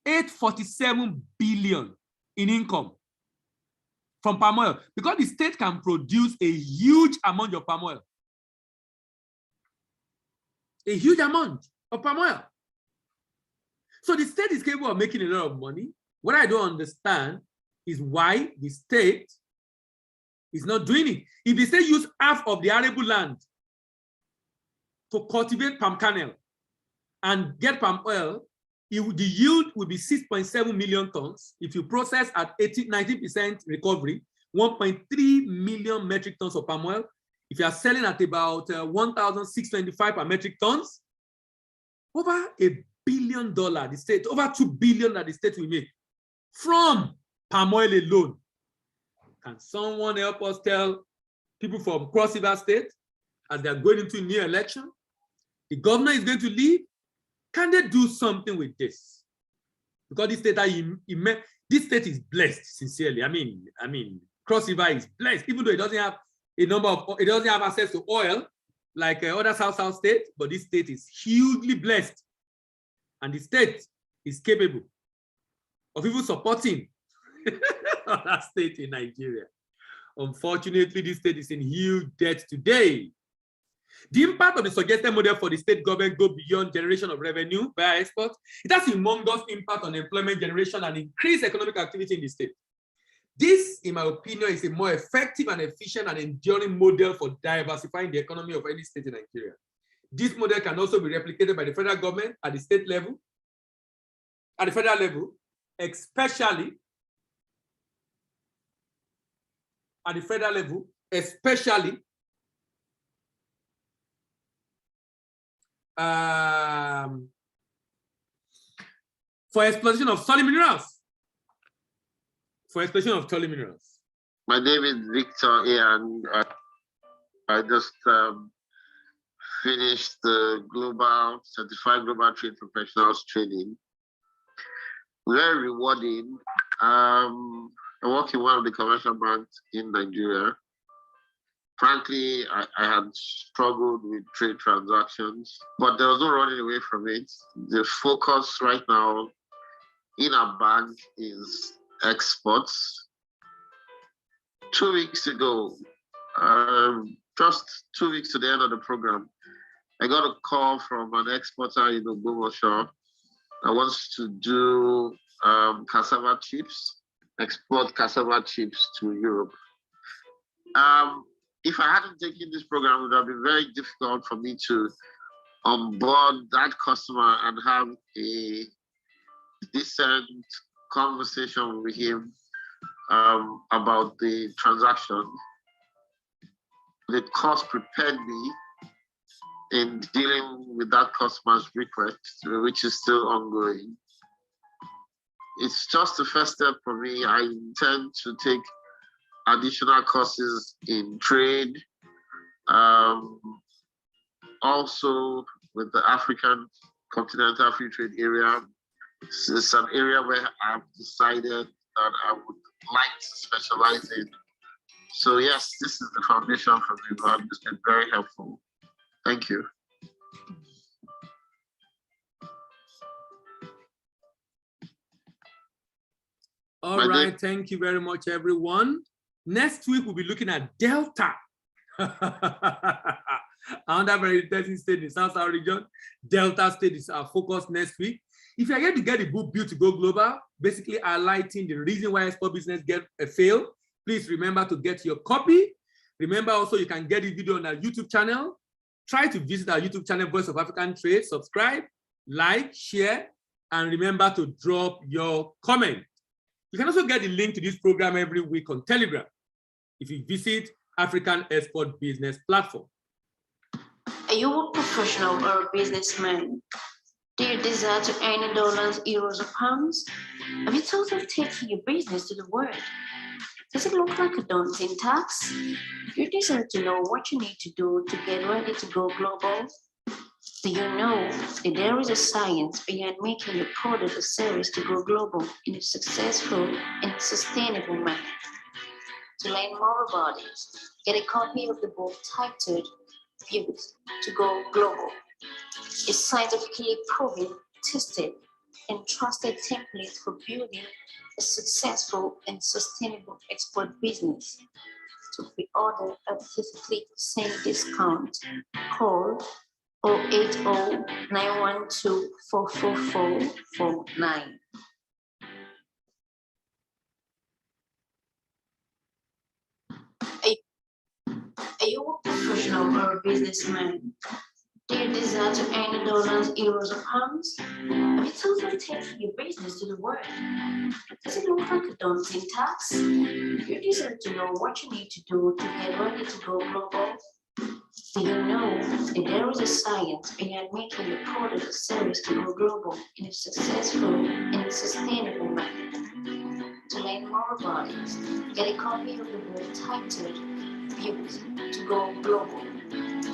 847 billion in income from palm oil, because the state can produce a huge amount of palm oil. A huge amount of palm oil. So the state is capable of making a lot of money. What I don't understand is why the state is not doing it. If the state use half of the arable land to cultivate palm kernel and get palm oil, the yield will be 6.7 million tons. If you process at 90% recovery, 1.3 million metric tons of palm oil. If you are selling at about 1,625 per metric tons, over $1 billion, the state, over $2 billion that the state will make from palm oil alone. Can someone help us tell people from Cross River State, as they are going into a new election, the governor is going to leave? Can they do something with this? Because this state is blessed, sincerely. I mean, Cross River is blessed, even though it doesn't have it doesn't have access to oil like other South states, but this state is hugely blessed, and the state is capable of even supporting that state in Nigeria. Unfortunately, this state is in huge debt today. The impact of the suggested model for the state government go beyond generation of revenue via exports. It has a humongous impact on employment generation and increased economic activity in the state. This, in my opinion, is a more effective and efficient and enduring model for diversifying the economy of any state in Nigeria. This model can also be replicated by the federal government at the state level, at the federal level, especially at the federal level, especially for exploitation of solid minerals. My name is Victor, and I just finished the Certified Global Trade Professionals training. Very rewarding. I work in one of the commercial banks in Nigeria. Frankly, I had struggled with trade transactions, but there was no running away from it. The focus right now in our bank is exports. 2 weeks ago, just 2 weeks to the end of the program, I got a call from an exporter in Ogbomoso that wants to do cassava chips, export cassava chips to Europe. If I hadn't taken this program, it would have been very difficult for me to onboard that customer and have a decent conversation with him about the transaction. The course prepared me in dealing with that customer's request, which is still ongoing. It's just the first step for me. I intend to take additional courses in trade, also with the African Continental Free Trade Area, It's an area where I've decided that I would like to specialize in. So yes, this is the foundation for me, but it's been very helpful. Thank you. All right, thank you very much, everyone. Next week, we'll be looking at Delta. Another very interesting state in South region. Delta state is our focus next week. If you're here to get the book Built to Go Global, basically highlighting the reason why export business get a fail, please remember to get your copy. Remember also you can get the video on our YouTube channel. Try to visit our YouTube channel, Voice of African Trade, subscribe, like, share, and remember to drop your comment. You can also get the link to this program every week on Telegram if you visit African Export Business Platform. Are you a professional or a businessman? Do you desire to earn dollars, euros, or pounds? Have you thought of taking your business to the world? Does it look like a daunting task? You desire to know what you need to do to get ready to go global? Do you know that there is a science behind making your product or service to go global in a successful and sustainable manner? To learn more about it, get a copy of the book titled Built to Go Global. A scientifically proven, tested, and trusted template for building a successful and sustainable export business. To pre-order at 53% discount, call 080-912-44449. Are you a professional or a businessman? Do you desire to earn dollars, euros, or pounds? Have you thought of taking your business to the world? Does it look like a daunting task? You desire to know what you need to do to get ready to go global? Do you know that there is a science behind making your product or service to go global in a successful and sustainable manner? To learn more about it, get a copy of the book titled Built to Go Global.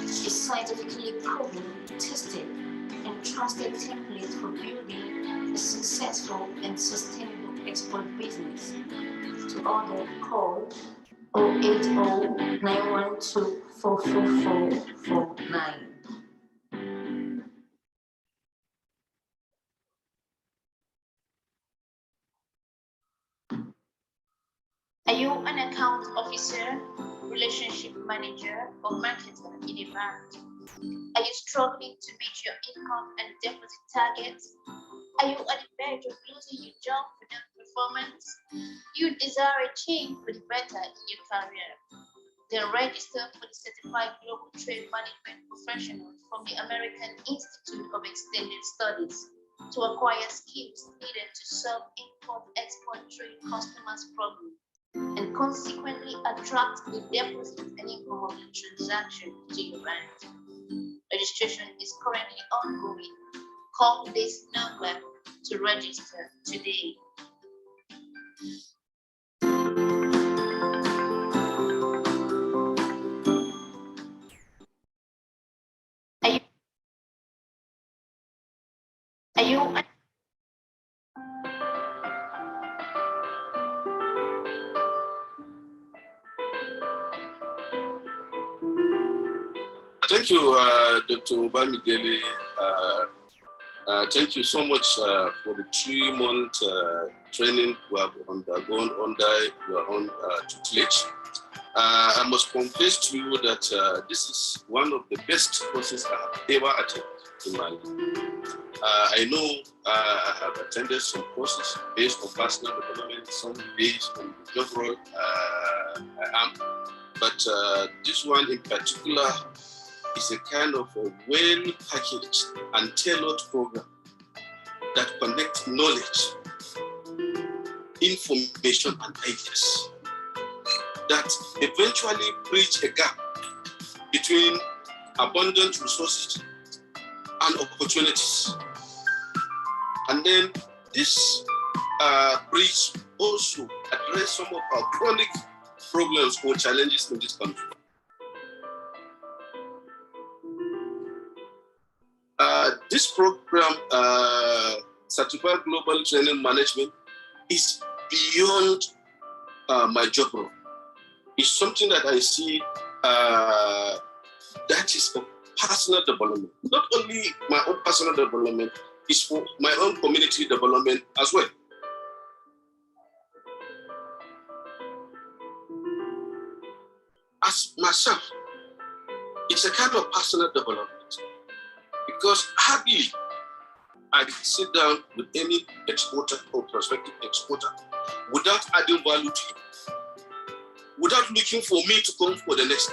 A scientifically proven, tested, and trusted template for building a successful and sustainable export business. To order, call 080-912-44449. Are you an account officer, relationship manager, or marketer in a bank? Are you struggling to meet your income and deposit targets? Are you at the verge of losing your job without performance? You desire a change for the better in your career? Then register for the Certified Global Trade Management Professional from the American Institute of Extended Studies to acquire skills needed to solve import-export trade customers' problems and consequently attract the deposit and income of the transaction to your bank. Registration is currently ongoing. Call this number to register today. Are you Thank you, Dr. Obamidele. Thank you so much for the 3-month training we have undergone under your own tutelage. I must confess to you that this is one of the best courses I have ever attended in my life. I know I have attended some courses based on personal development, some based on the job role I am, but this one in particular is a kind of a well-packaged and tailored program that connects knowledge, information, and ideas that eventually bridge a gap between abundant resources and opportunities. And then this bridge also address some of our chronic problems or challenges in this country. This program certified global training management is beyond my job role. It's something that I see that is for personal development. Not only my own personal development, it's for my own community development as well. As myself, it's a kind of personal development because hardly I sit down with any exporter or prospective exporter without adding value to him, without looking for me to come for the next,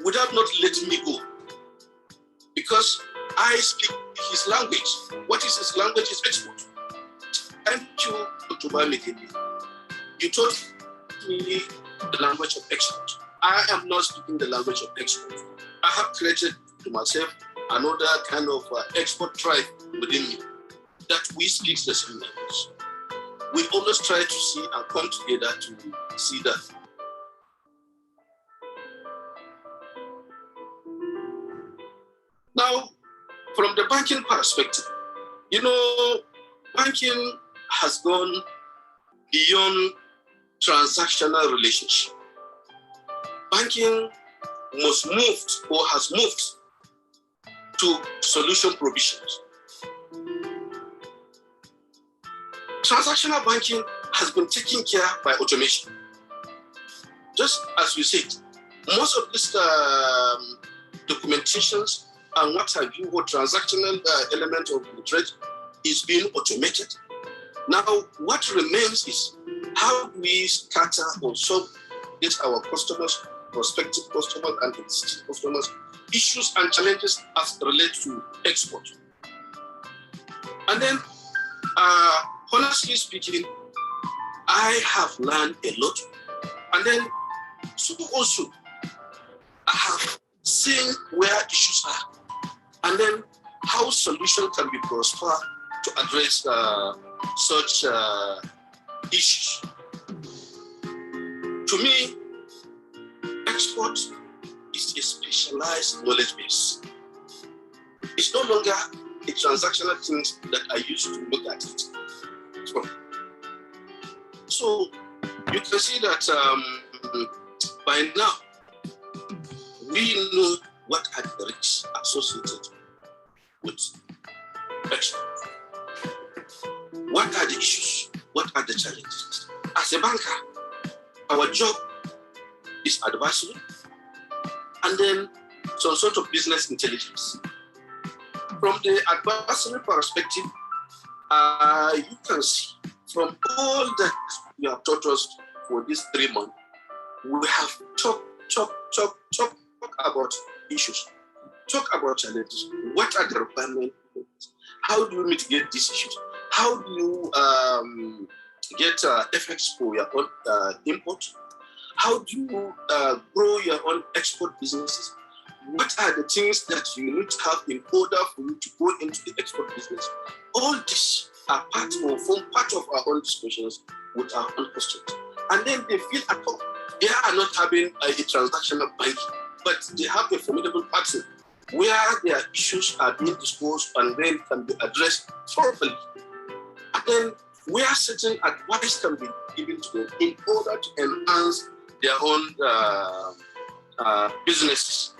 without not letting me go. Because I speak his language. What is his language? Is export. Thank you, Dr. Bamikini. You taught me the language of export. I am not speaking the language of export. I have created to myself another kind of export tribe within me that we speak the same language. We always try to see and come together to see that. Now, from the banking perspective, banking has gone beyond transactional relationship. Banking has moved to solution provisions. Transactional banking has been taken care of by automation. Just as you said, most of these documentations and what have you, or transactional element of the trade is being automated. Now, what remains is how do we scatter or solve our customers, prospective customers, and existing customers issues and challenges as relate to export. And then, honestly speaking, I have learned a lot. And then, so also, I have seen where issues are, and then how solutions can be prospered to address such issues. To me, export is a specialized knowledge base. It's no longer a transactional thing that I used to look at it from. So you can see that by now, we know what are the risks associated with export. What are the issues? What are the challenges? As a banker, our job is advisory and then some sort of business intelligence. From the advisory perspective, you can see from all that you have taught us for these 3 months, we have talked about issues, talk about challenges. What are the requirements? How do you mitigate these issues? How do you get effects for your own import? How do you grow your own export businesses? What are the things that you need to have in order for you to go into the export business? All these are form part of our own discussions with our own customers. And then they feel at home. They are not having a transactional banking, but they have a formidable pattern where their issues are being disposed and then can be addressed properly. And then where certain advice can be given to them in order to enhance their own businesses.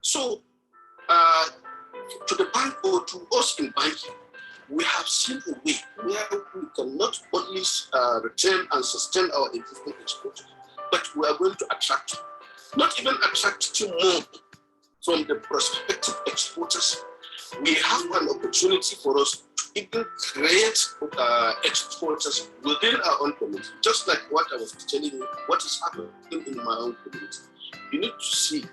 So, to the bank or to us in banking, we have seen a way where we can not only retain and sustain our existing exporters, but we are going to attract, not even attract more from the prospective exporters. We have an opportunity for us to even create exporters within our own community, just like what I was telling you, what is happening in my own community. You need to see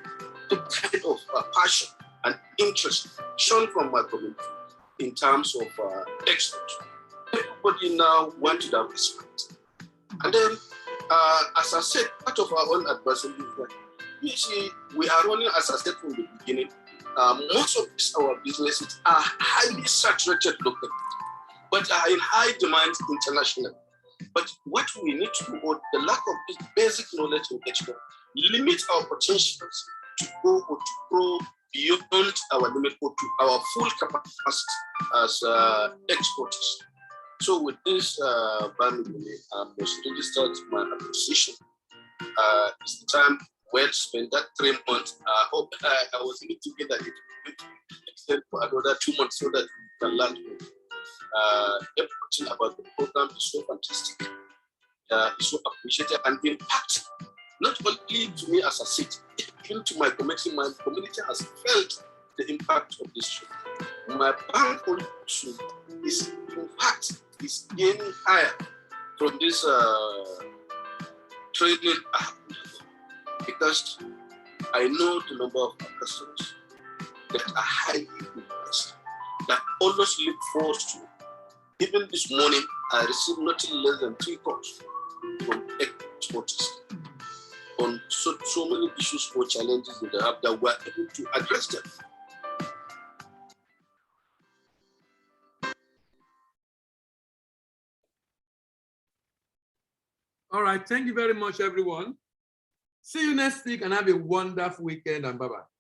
the kind of passion and interest shown from my community in terms of export. Everybody now wants to have respect. And then, as I said, part of our own advisory is that, you see, we are running, as I said from the beginning, most of our businesses are highly saturated locally, but are in high demand internationally. But what we need to do, or the lack of basic knowledge in export, limit our potentials to go or to grow beyond our limit or to our full capacity as exporters. So with this, I must register my appreciation. It's the time well spent, that 3 months. I hope I was thinking that it would extend for another 2 months so that we can learn more. Everything about the program is so fantastic. It's so appreciated and impact, not only to me as a city, even to my community. My community has felt the impact of this trip. My bank also is impact is gaining higher from this training because I know the number of customers that are highly impressed, that always look forward to. Even this morning, I received nothing less than 3 calls from exporters on so many issues or challenges that they have that we're able to address them. All right, thank you very much, everyone. See you next week and have a wonderful weekend, and bye-bye.